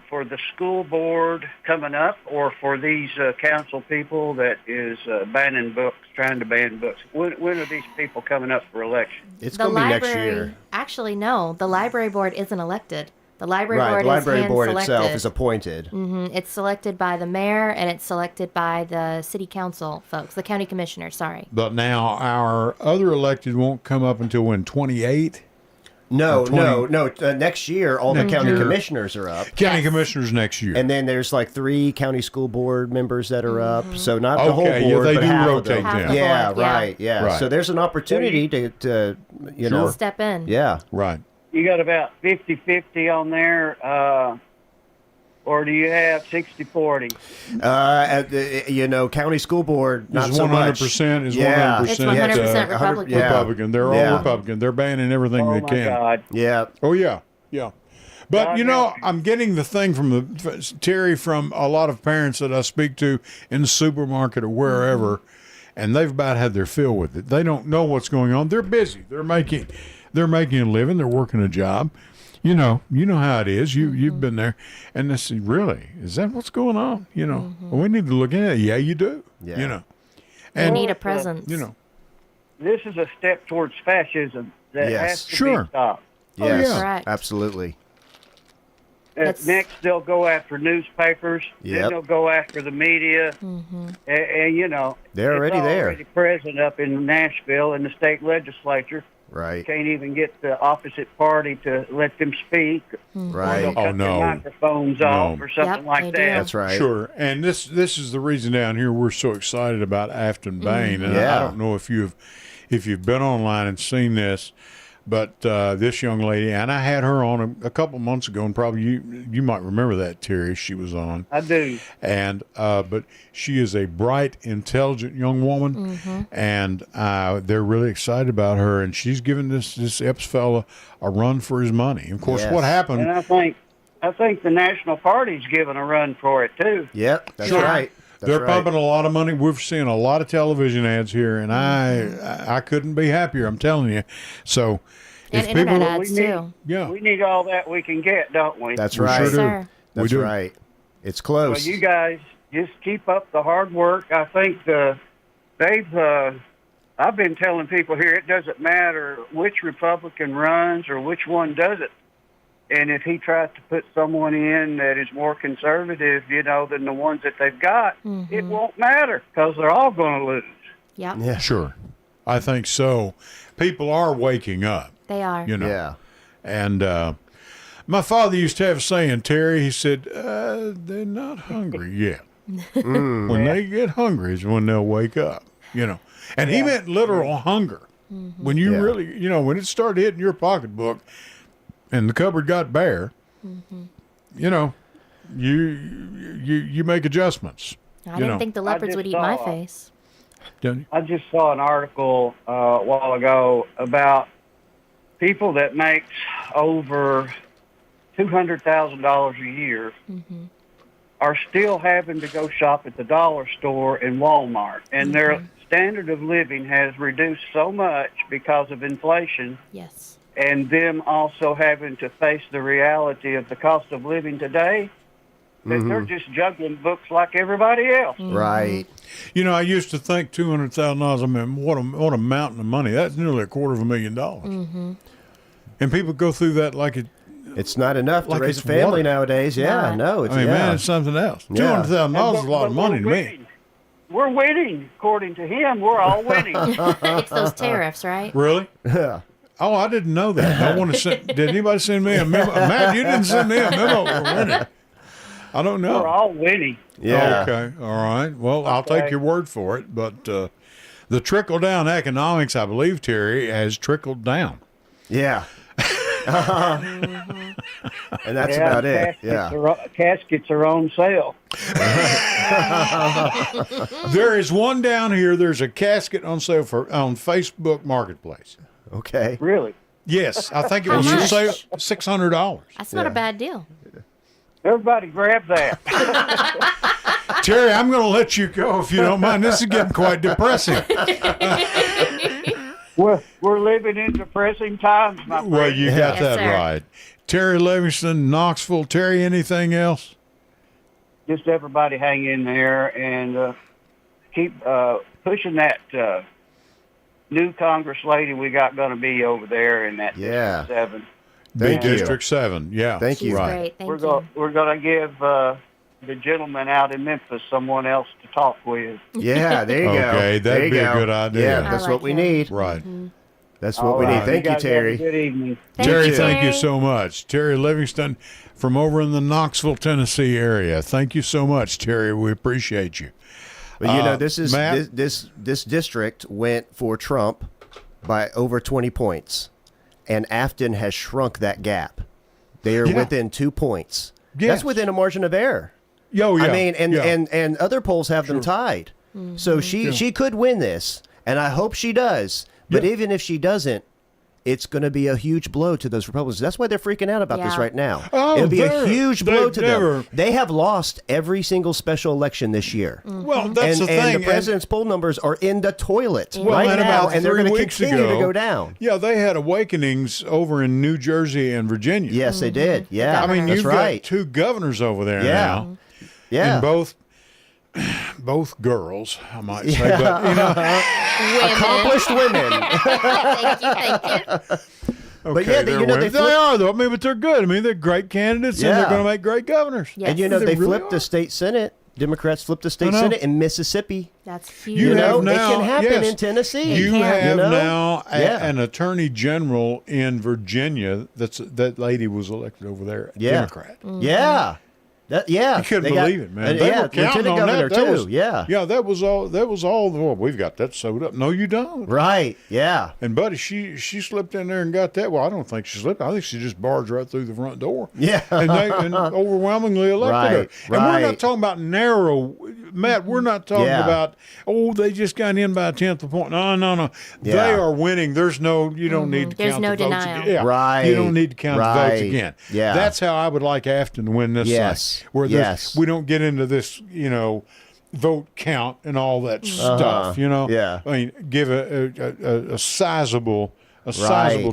for the school board coming up, or for these council people that is banning books, trying to ban books? When are these people coming up for election? It's The going to be next library, year. actually, no. The library board isn't elected. The library Right, board the library is board hand-selected. itself is appointed. It's selected by the mayor, and it's selected by the city council folks, the county commissioner, sorry. But now our other elected won't come up until when, 28? No. 20 Next year, all the county commissioners are up. County commissioners next year. And then there's like 3 county school board members that are up. So not the whole Okay, yeah, board, they but do half rotate of them. them. Half the Yeah, board, yeah. right, yeah. Right. So there's an opportunity to you know. Step in. Yeah. Right. You got about 50-50 on there, or do you have 60-40? You know, county school board, not Is so much. 100% is Yeah. 100%. It's 100% 100 Republican. yeah. Republican. They're Yeah. all Republican. They're banning everything Oh they my can. God! Yeah. Oh yeah, yeah. But God you know, help you. I'm getting the thing from Terry from a lot of parents that I speak to in the supermarket or wherever, and they've about had their fill with it. They don't know what's going on. They're busy. They're making a living. They're working a job. You know how it is. You've been there, and they say, really, is that what's going on? You know, well, we need to look into it. Yeah, you do. Yeah. You know, You and need a presence. you know. This is a step towards fascism that Yes. has to Sure. be stopped. Yes. yeah. Correct. Absolutely. That's- Next, they'll go after newspapers. Yep. Then they'll go after the media. And you know, They're already it's there. already present up in Nashville in the state legislature. Right. Can't even get the opposite party to let them speak. Right. They'll cut their no. microphones off or something Yep, like they that. do. That's right. Sure, and this is the reason down here we're so excited about Afton Bain, and Yeah. I don't know if you've been online and seen this, but this young lady, and I had her on a couple months ago, and probably you might remember that, Terry. She was on, I do. and but she is a bright, intelligent young woman, and they're really excited about her, and she's giving this Epps fella a run for his money. Of course, Yes. what happened? And I think the National Party's giving a run for it too. Yep. That's Sure. right. That's They're right. pumping a lot of money. We're seeing a lot of television ads here, and I couldn't be happier. I'm telling you. So, And if internet people, ads, we need- too. yeah, We need all that we can get, don't we? That's We right. sure Yes, do. sir. We That's do. right. It's Well, close. you guys just keep up the hard work. I think I've been telling people here it doesn't matter which Republican runs or which one does it. And if he tries to put someone in that is more conservative, than the ones that they've got, it won't matter because they're all going to lose. Yep, Yeah. sure. I think so. People are waking up, they are. Yeah. And my father used to have a saying, Terry. He said, "They're not hungry yet. When they get hungry is when they'll wake up." And he meant literal hunger. When you Yeah. really, when it started hitting your pocketbook, and the cupboard got bare, you make adjustments. I didn't think the leopards just would eat my saw- face. Don't you? I just saw an article a while ago about people that makes over $200,000 a year are still having to go shop at the dollar store and Walmart, and their standard of living has reduced so much because of inflation, Yes. and them also having to face the reality of the cost of living today, that they're just juggling books like everybody else. Right. I used to think $200,000. I mean, what a mountain of money. That's nearly $250,000. And people go through that like it. It's not enough to Like raise a it's family water. nowadays. Yeah. Not. No. It's I mean, yeah. man, it's something else. Yeah. $200,000 is a lot of But money to we're me. winning. We're winning. According to him, we're all winning. It's those tariffs, right? Really? Yeah. Oh, I didn't know that. I want to send. Did anybody send me a memo? Matt, you didn't send me a memo. We're winning. I don't know. We're all winning. Yeah. Okay. All right. Well, I'll take Okay. your word for it. But the trickle down economics, I believe, Terry, has trickled down. Yeah. And that's about it. Yeah. Caskets are on sale. There is one down here. There's a casket on sale on Facebook Marketplace. Okay. Really? Yes, I think it How was for much? sale $600. That's not a bad deal. Everybody grab that. Terry, I'm going to let you go if you don't mind. This is getting quite depressing. We're living in depressing times, my friend. Well, you got Yes, that sir. right. Terry Livingston, Knoxville. Terry, anything else? Just everybody hang in there and keep pushing that new Congress lady we got going to be over there in that Yeah. District 7. Thank you. District 7. Yeah. Thank you. Right. Great. Thank We're you. going to give the gentleman out in Memphis someone else to talk with. Yeah, there you go. Okay, There that'd you be a go. good idea. Yeah, I that's like what we him. need. Right. That's what All we need. right. Thank you, guys have a Terry. good evening. Thank Terry, you, thank you Terry. so much. Terry Livingston from over in the Knoxville, Tennessee area. Thank you so much, Terry. We appreciate you. But you know, this is Matt? this district went for Trump by over 20 points, and Afton has shrunk that gap. They are Yeah. within 2 points. Yes. That's within a margin of error. Oh, yeah. I mean, yeah. and other polls have them tied. So she could win this, and I hope she does. But Yeah. even if she doesn't, it's going to be a huge blow to those Republicans. That's why they're freaking out about this Yeah. right now. Oh, It'll be a they're- huge blow they've to never- them. They have lost every single special election this year. Well, that's And, the thing. and the president's poll numbers are in the toilet Well, right and now, about and they're 3 going to weeks continue ago, to go down. Yeah, they had awakenings over in New Jersey and Virginia. Yes, they did. Yeah, I mean, that's you've right. got 2 governors over there Yeah. now. Yeah, And both girls, I might say. But, you know, Women. accomplished women. Thank you. But yeah, they're you know, they women. They are, though. I mean, but they're good. I mean, they're great candidates, and Yeah. they're going to make great governors. Yes. And you know, They they really flipped are. the state senate. Democrats flipped the I state know. senate in Mississippi. That's huge. You You know, have now, it can happen yes. in Tennessee. You can, have you know? now Yeah. an attorney general in Virginia. That lady was elected over there, Yeah. Democrat. Yeah. Yeah. I couldn't They got- believe it, man. and, They yeah, were counting lieutenant on governor that. That too. was, Yeah. yeah. That was all. Well, we've got that sewed up. No, you don't. Right. Yeah. And buddy, she slipped in there and got that. Well, I don't think she slipped. I think she just barged right through the front door. Yeah. and overwhelmingly elected her. Right, And we're not right. talking about narrow, Matt. We're not talking Yeah. about they just got in by a tenth of a point. No. They Yeah. are winning. There's no. You don't need to There's count no the votes denial. again. Yeah. Right, You don't need to count the votes right. again. Yeah. That's how I would like Afton to win this Yes, thing. Where yes. we don't get into this, vote count and all that stuff. Yeah. I mean, give a sizable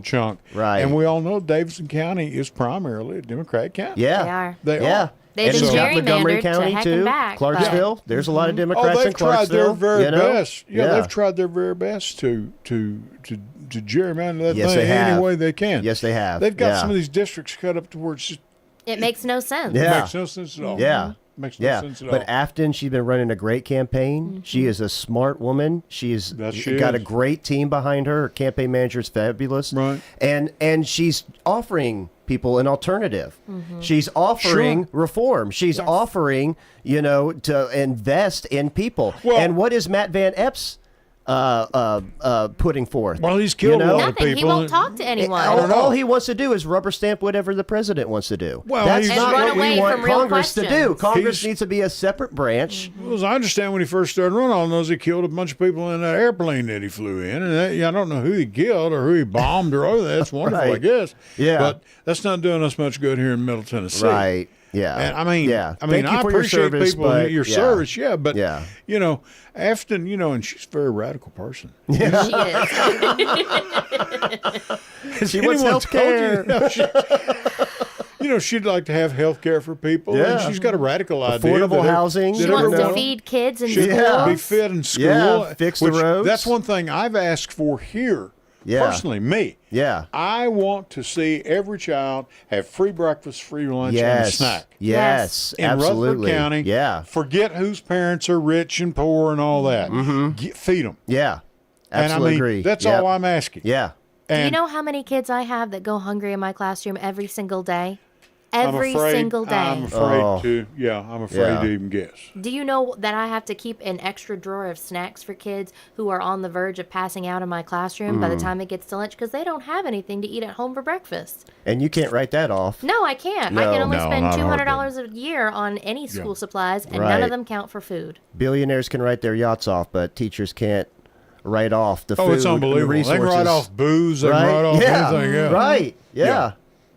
chunk. Right. And we all know Davidson County is primarily a Democrat county. Yeah. They are. They Yeah. are. They've And been it's got Montgomery gerrymandered to County heck too. and back. Clarksville. There's a lot of Democrats they've in tried their Clarksville. very you know? best. Yeah, they've tried their very best to gerrymander that Yes, thing they have. any way they can. Yes, they have. They've got Yeah. some of these districts cut up to where it's just It makes no sense. Yeah. makes no sense at all. Yeah. Makes no Yeah, sense at but all. Afton, she's been running a great campaign. She is a smart woman. She's She got is. a great team behind her. Her campaign manager is fabulous. Right. And she's offering people an alternative. She's offering reform. She's offering, to invest in people. Well- and what is Matt Van Epps putting forth? Well, he's killed a lot of Nothing. people. He won't talk to anyone. All he wants to do is rubber stamp whatever the president wants to do. Well, That's he's- not And run what we away want from real Congress to do. questions. Congress He's- needs to be a separate branch. Well, as I understand, when he first started running, all those he killed a bunch of people in that airplane that he flew in, and I don't know who he killed or who he bombed or other. That's wonderful, I Right. guess. Yeah. but that's not doing us much good here in Middle Tennessee. Right. Yeah. And I mean, yeah. I mean, Thank you I for your appreciate service, people but your yeah. service, yeah. But Yeah. Afton, and she's a very radical person. She is. She wants Anyone health told care. She'd like to have health care for people. And Yeah. she's got a radical idea. Affordable that housing. She that wants to everyone- feed kids in Should schools. be fit in school. Yeah, fix the which- roads. That's one thing I've asked for here. Yeah. Personally, me. Yeah. I want to see every child have free breakfast, free lunch, and a Yes. snack. Yes. In Absolutely. Rutherford County, Yeah. forget whose parents are rich and poor and all that. Feed them. Yeah. And Absolutely I mean, agree. that's Yep. all I'm asking. Yeah. Do you And know how many kids I have that go hungry in my classroom every single day? Every single day. I'm afraid to even guess. Do you know that I have to keep an extra drawer of snacks for kids who are on the verge of passing out in my classroom by the time it gets to lunch because they don't have anything to eat at home for breakfast? And you can't write that off. No, I can't. I No. can only No, spend not $200 a year on any school supplies, and none Right. of them count for food. Billionaires can write their yachts off, but teachers can't write off the food. Oh, it's unbelievable. And the They can write resources. off booze. They Right? can write off Yeah. anything else. Right. Yeah.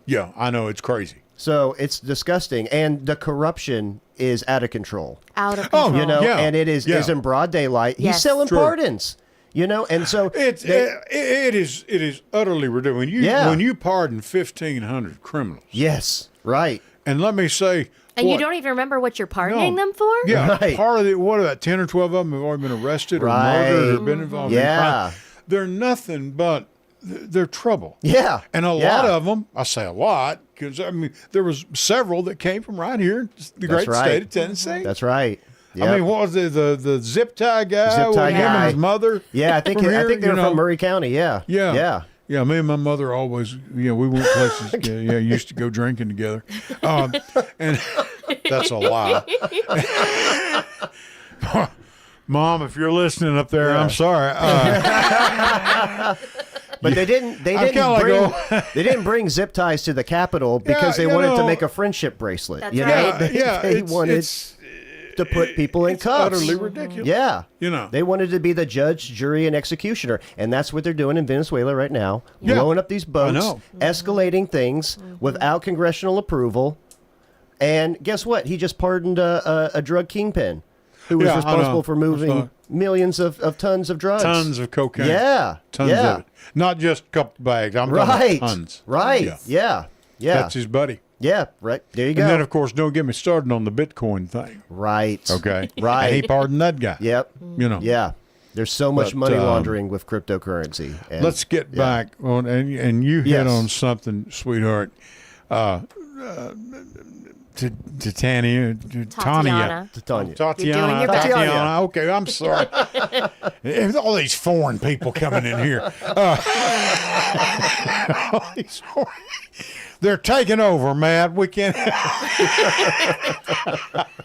Yeah, I know. It's crazy. So it's disgusting, and the corruption is out of control. Out of control. You know, Yeah. and it is Yeah. in broad daylight. He's Yes. selling True. pardons. You know, and so It is utterly ridiculous. When you pardon 1,500 criminals, yes, right. and let me say, And you what- don't even remember what you're pardoning No. them for? Yeah, Right. part of it. What about 10 or 12 of them have already been arrested or Right. murdered or been involved in Yeah. crime? They're nothing but they're trouble. Yeah. And a Yeah. lot of them, I say a lot because I mean there was several that came from right here, the great right. state of Tennessee. That's right. I Yep. mean, what was it, the zip tie guy? Zip tie with him guy. and his mother. Yeah, I think from here, they're you know? from Murray County. Yeah. Yeah. Yeah. Yeah, me and my mother always, we went places, used to go drinking together. And that's a lie. Mom, if you're listening up there, I'm sorry. But they didn't they didn't bring zip ties to the Capitol because they you wanted to know- make a friendship bracelet. That's you right. know, they it's, wanted it's, to put people in it's cuffs. utterly ridiculous. Yeah. You know. They wanted to be the judge, jury, and executioner. And that's what they're doing in Venezuela right now. Yeah. Blowing up these boats, know. escalating things without congressional approval. And guess what? He just pardoned a drug kingpin who was Yeah, I responsible know. for I moving saw it. millions of tons of drugs. Tons of cocaine. Yeah. Tons yeah. of it. Not just a couple bags. I'm talking Right. about tons. Right. Yeah. Yeah. Yeah. That's his buddy. Yeah. Right. There you go. And then, of course, don't get me started on the Bitcoin thing. Right. Okay. Right. And he pardoned that guy. Yep. You know. Yeah. There's so much But, money laundering with cryptocurrency. And Let's get back on, and you hit Yes. on something, sweetheart. To Tanya, to Tatiana. Tanya. Tatiana. You're doing your best. Tatiana. Okay, I'm sorry. There's all these foreign people coming in here. All these foreign- They're taking over, Matt. We can't.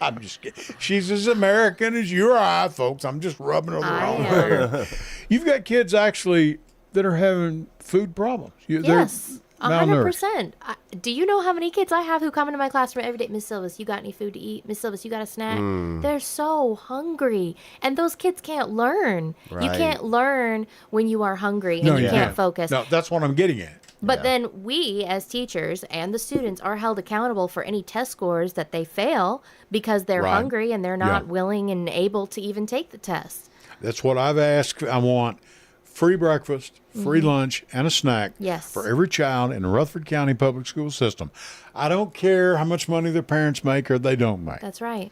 I'm just kidding. She's as American as you or I, folks. I'm just rubbing her the wrong way. You've got kids actually that are having food problems. They're Yes. malnourished. 100%. Do you know how many kids I have who come into my classroom every day? Miss Silvis, you got any food to eat? Miss Silvis, you got a snack? They're so hungry. And those kids can't learn. You Right. can't learn when you are hungry and No, you you can't focus. No, that's what I'm getting at. But then we, as teachers and the students, are held accountable for any test scores that they fail because they're Right. hungry and they're not Yeah. willing and able to even take the test. That's what I've asked. I want free breakfast, free lunch, and a snack Yes. for every child in the Rutherford County public school system. I don't care how much money their parents make or they don't make. That's right.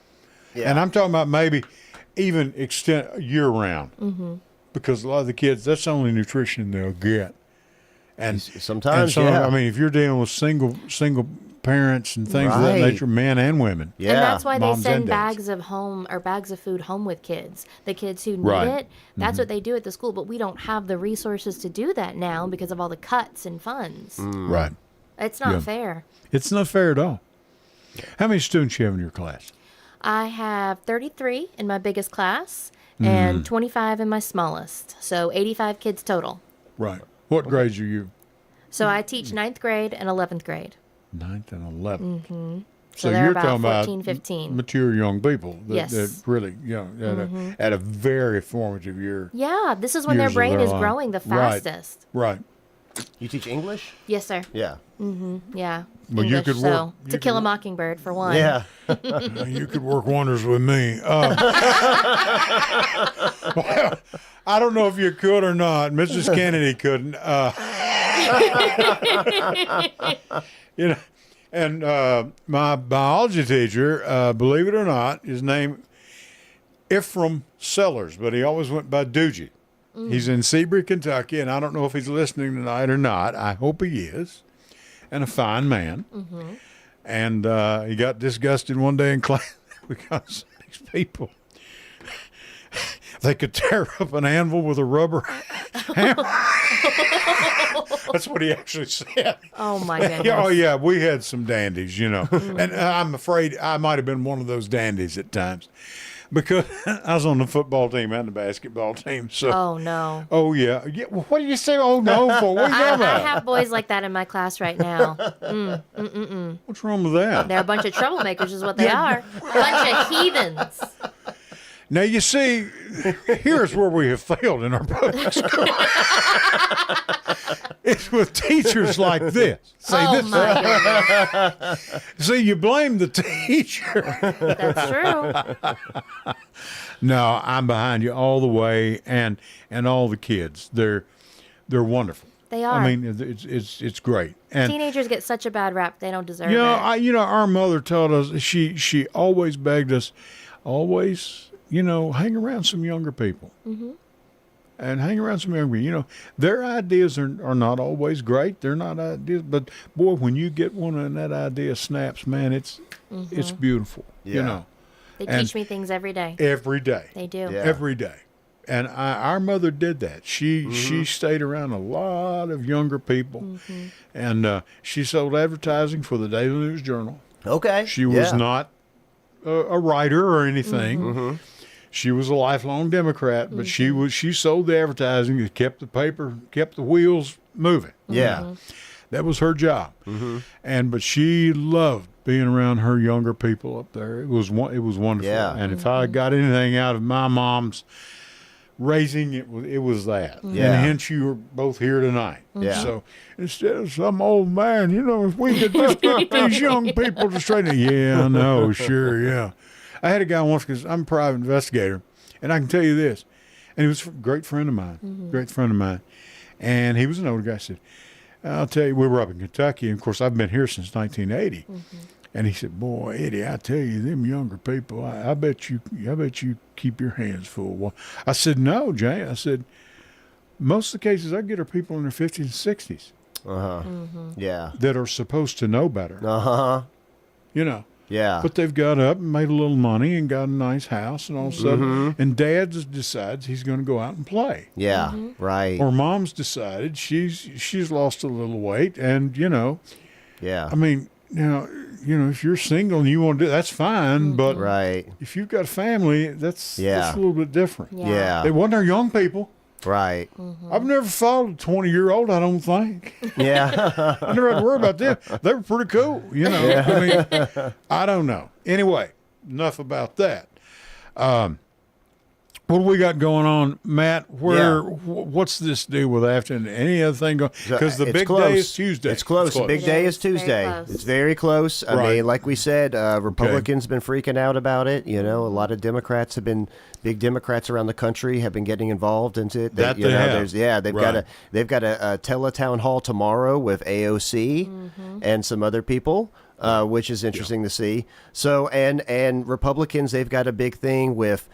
And I'm talking about maybe even extend year round because a lot of the kids, that's the only nutrition they'll get. And Sometimes, and yeah. I mean, if you're dealing with single parents and things of that Right. nature, men and women. Yeah. And that's why they Moms send and dads. bags of food home with kids. The kids who need Right. it, that's what they do at the school. But we don't have the resources to do that now because of all the cuts and funds. Right. It's not Yeah. fair. It's not fair at all. How many students you have in your class? I have 33 in my biggest class and 25 in my smallest. So 85 kids total. Right. What grades are you? So I teach 9th grade and 11th grade. 9th and 11th. So they're you're about talking 14, about 15. mature young people that, Yes. that really, at a very formative year. Yeah, this is when their Years of brain their is life. growing the Right. fastest. Right. You teach English? Yes, sir. Yeah. Yeah. Well, you English, could so work- you To could Kill a work- Mockingbird, for one. Yeah. You could work wonders with me. Well, I don't know if you could or not. Mrs. Kennedy couldn't. And my biology teacher, believe it or not, his name Ephraim Sellers, but he always went by Doogie. He's in Seabury, Kentucky, and I don't know if he's listening tonight or not. I hope he is, and a fine man. And he got disgusted one day in class because these people, They could tear up an anvil with a rubber hammer. That's what he actually said. Oh, my goodness. Yeah, oh, yeah, we had some dandies, you know. And I'm afraid I might have been one of those dandies at times because I was on the football team and the basketball team. So, Oh, no. oh, yeah. Well, what do you say, oh, no, for? What are you talking I about? have boys like that in my class right now. What's wrong with that? They're a bunch of troublemakers is what they are. A bunch of heathens. Now, you see, here's where we have failed in our public school. It's with teachers like this. See, Oh, my goodness. see, you blame the teacher. That's true. No, I'm behind you all the way, and all the kids. They're wonderful. They are. I mean, it's great. And Teenagers get such a bad rap. They don't deserve you know, it. our mother taught us. She always begged us, always, hang around some younger people. Mm-hmm. And hang around some younger people. Their ideas are not always great. They're not ideas, but boy, when you get one and that idea snaps, man, it's beautiful. Yeah. They and teach me things every day. Every day. They do. Yeah. Every day. And our mother did that. She stayed around a lot of younger people, and she sold advertising for the Daily News Journal. Okay. She was Yeah. not a writer or anything. She was a lifelong Democrat, but she sold the advertising. It kept the wheels moving. Yeah. That was her job. But she loved being around her younger people up there. It was wonderful. Yeah. And if I got anything out of my mom's raising, it was that. Yeah. And hence you were both here tonight. Yeah. So instead of some old man, if we could just get these young people to straighten. Yeah, no, sure, yeah. I had a guy once, because I'm a private investigator, and I can tell you this, and he was a great friend of mine, and he was an older guy. I said, I'll tell you, we were up in Kentucky, and of course I've been here since 1980, and he said, boy, Eddie, I tell you, them younger people, I bet you keep your hands full. Well, I said, no, Jay. I said, most of the cases I get are people in their 50s and 60s Yeah. that are supposed to know better. Yeah. But they've got up and made a little money and got a nice house, and all of a sudden, and Dad decides he's going to go out and play. Yeah. Right. Or Mom's decided she's lost a little weight, and Yeah. I mean, if you're single and you want to do that's fine, but Right. if you've got a family, that's Yeah. a little bit different. Yeah. They wasn't our young people. Right. I've never followed a 20-year-old, I don't think. Yeah. I never had to worry about them. They were pretty cool, I mean, I don't know. Anyway, enough about that. What do we got going on, Matt? What's this deal with Afton? Any other thing going? Because the It's big close. day is Tuesday. It's close. The big day is It's very Tuesday. close. It's very close. I Right. mean, like we said, Republicans been freaking out about it. A lot of Democrats big Democrats around the country have been getting involved into it. That they have. They've got a teletown hall tomorrow with AOC and some other people. Which is interesting to see. So, and Republicans, they've got a big thing with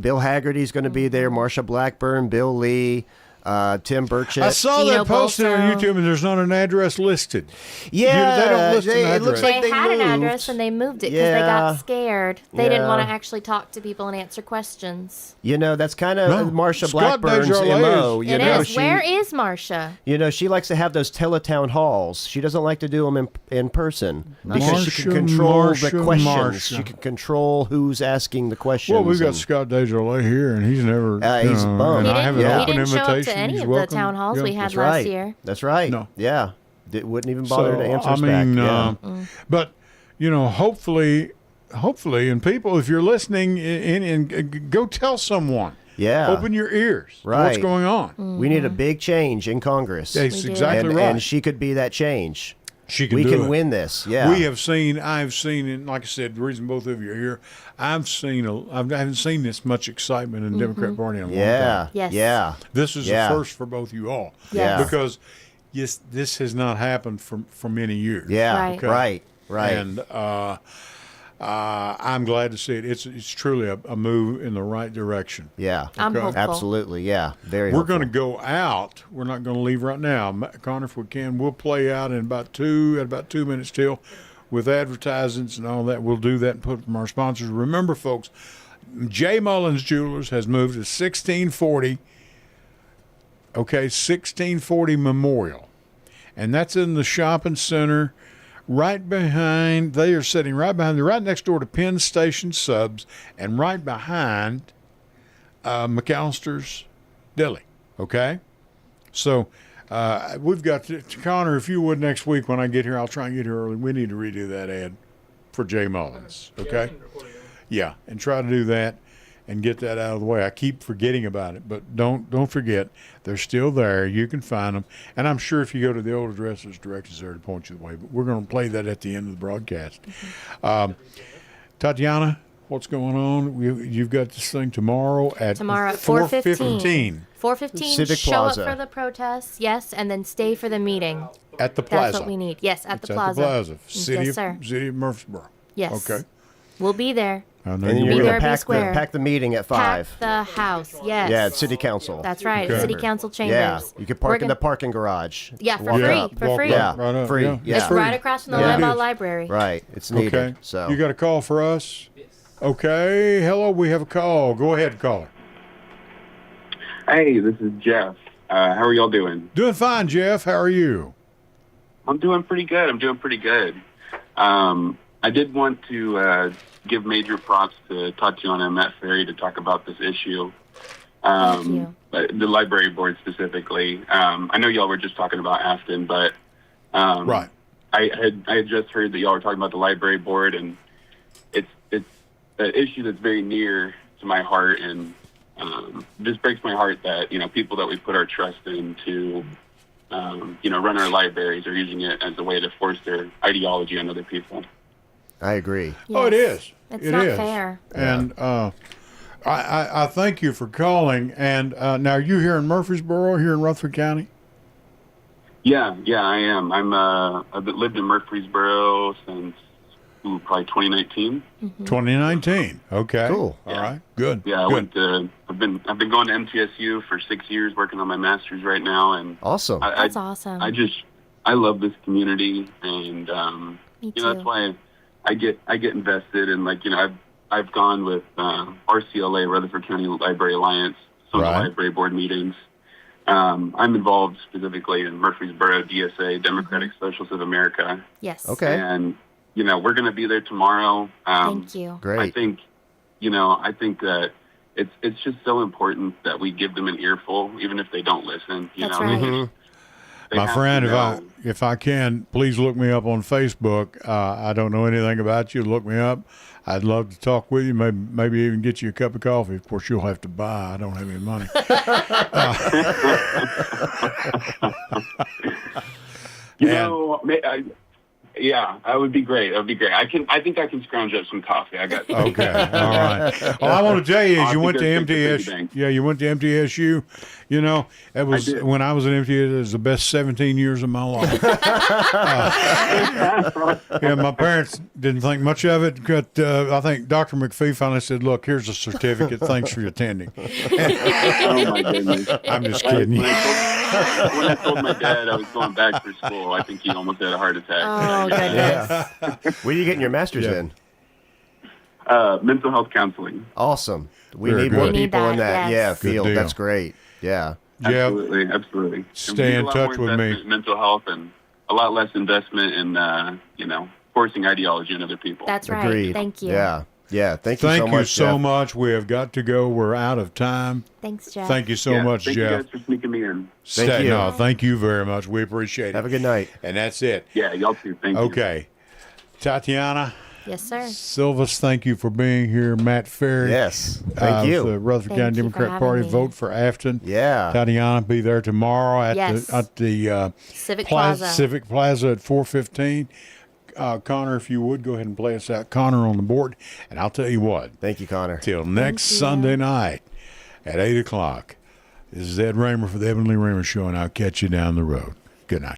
Bill Hagerty's going to be there, Marsha Blackburn, Bill Lee, Tim Burchett. I saw Gino that posted on Bolso. YouTube, and there's not an address listed. Yeah, they don't list an it looks address. like They had an moved. address and they moved it because they got scared. They didn't Yeah. want to actually talk to people and answer questions. That's kind of No, Marsha Scott Blackburn's Desjardins MO. is- You It know, is. she, Where is Marcia? she likes to have those teletown halls. She doesn't like to do them in person because she can Marsha, control the Marsha, questions. Marsha. She can control who's asking the questions. Well, we've got and- Scott Desjardins here, and he's never. He's bummed. and He I have an didn't- He open didn't show up invitation. to any He's of welcome. the town halls we had That's last right. year. That's right. No. Yeah. Wouldn't even bother to answer us I mean, back. but hopefully, and people, if you're listening, and go tell someone. Yeah. Open your ears. Right. What's going on? We need a big change in Congress. That's do. exactly and, right. and she could be that change. She can We do can it. win this. Yeah. I've seen, and like I said, the reason both of you are here, I haven't seen this much excitement in the Democrat Party in a long Yeah. time. Yes. Yeah. This is Yeah. a first for both you all. Yes. Because yes, this has not happened for many years. Yeah. Right. Right. Right. And I'm glad to see it. It's truly a move in the right direction. yeah. I'm hopeful. Absolutely. Yeah. Very. We're going to go out. We're not going to leave right now. Connor, if we can, we'll play out in about 2 minutes till with advertisements and all that. We'll do that and put from our sponsors. Remember, folks, J. Mullins Jewelers has moved to 1640. Okay, 1640 Memorial, and that's in the shopping center, right behind. They are sitting right behind. They're right next door to Penn Station Subs, and right behind McAllister's Deli. Okay, so we've got Connor. If you would, next week when I get here, I'll try and get here early. We need to redo that ad for J. Mullins. Okay, yeah, and try to do that and get that out of the way. I keep forgetting about it, but don't forget, they're still there. You can find them, and I'm sure if you go to the old address, there's directions there to point you the way. But we're going to play that at the end of the broadcast. Tatiana, what's going on? You've got this thing tomorrow at 4:15. 4:15. Civic Show Plaza. up for the protests, yes, and then stay for the meeting. At the plaza. That's what we need. Yes, at It's the plaza. At the plaza. Yes, sir. City of Murfreesboro. Yes. Okay. We'll be there. I know And you you're will. going there, to be square. pack the meeting at 5. Pack the house. Yes. Yeah, at City Council. That's right. Okay. City Council chambers. Yeah, you can park We're in the gonna- parking garage. Yeah, for Walk free. up. For Walk free. up, Yeah, right up, free. yeah. Yeah. It's right across from the Yeah. Lambeau Library. Right, it's needed. Okay. So You got a call for us? Okay. Hello, we have a call. Go ahead, caller. Hey, this is Jeff. How are y'all doing? Doing fine, Jeff. How are you? I'm doing pretty good. I did want to give major props to Tatiana and Matt Ferry to talk about this issue. Thank you. The library board specifically. I know y'all were just talking about Afton, but Right. I had just heard that y'all were talking about the library board, and it's an issue that's very near to my heart, and just breaks my heart that people that we put our trust in to run our libraries are using it as a way to force their ideology on other people. I agree. Yes. Oh, it is. It's It not is. fair. And I thank you for calling. And now, are you here in Murfreesboro, here in Rutherford County? Yeah, I am. I've lived in Murfreesboro since probably 2019. 2019. Okay. Cool. All right. Good. Yeah, Good. I've been going to MTSU for 6 years, working on my master's right now, and Awesome. That's awesome. I love this community, and Me too. that's why I get invested in I've gone with RCLA, Rutherford County Library Alliance, some of the Right. library board meetings. I'm involved specifically in Murfreesboro DSA, Democratic Socialists of America, Yes. Okay. and we're going to be there tomorrow. Thank you. Great. I think that it's just so important that we give them an earful, even if they don't listen. That's right. They My have friend, to know. if I can, please look me up on Facebook. I don't know anything about you. Look me up. I'd love to talk with you. Maybe even get you a cup of coffee. Of course, you'll have to buy. I don't have any money. Yeah, that would be great. That would be great. I think I can scrounge up some coffee. I got. Okay, all right. Well, I want to tell you, is you went to I'll be MTS. good. Yeah, you went to MTSU. It was did. when I was in MTS. It was the best 17 years of my life. Yeah, my parents didn't think much of it. But I think Dr. McPhee finally said, "Look, here's a certificate. Thanks for attending." Oh my goodness! I'm just kidding. When I told my dad I was going back for school, I think he almost had a heart attack. Oh, goodness. Where are you getting your master's Yeah. in? Mental health counseling. Awesome. We Very need good. more We need people in that, that yes. Good field. deal. That's great. Yeah. Jeff, Absolutely. Stay in A lot touch more with me. investment in mental health, and a lot less investment in forcing ideology on other people. That's right. Agreed. Thank you. Yeah. Yeah. Thank you thank so you much. so Jeff. much. We have got to go. We're out of time. Thanks, Jeff. Thank you so much, thank Jeff. you guys for sneaking me in. Thank you. No, thank you very much. We appreciate it. Have a good night. And that's it. Yeah, y'all too. Thank you. Okay. Tatiana Yes, sir. Silvas, thank you for being here. Matt Ferry. Yes. Thank you. The Rutherford Thank County you for Democrat having Party. me. Vote for Afton. Yeah. Tatiana, be there tomorrow at Yes. the Civic Plaza. Civic Plaza at 4:15. Connor, if you would, go ahead and play us out. Connor on the board. And I'll tell you what, Thank you, Connor. till next you. Sunday night at 8 o'clock, this is Ed Raymer for the Evan Lee Raymer Show, and I'll catch you down the road. Good night.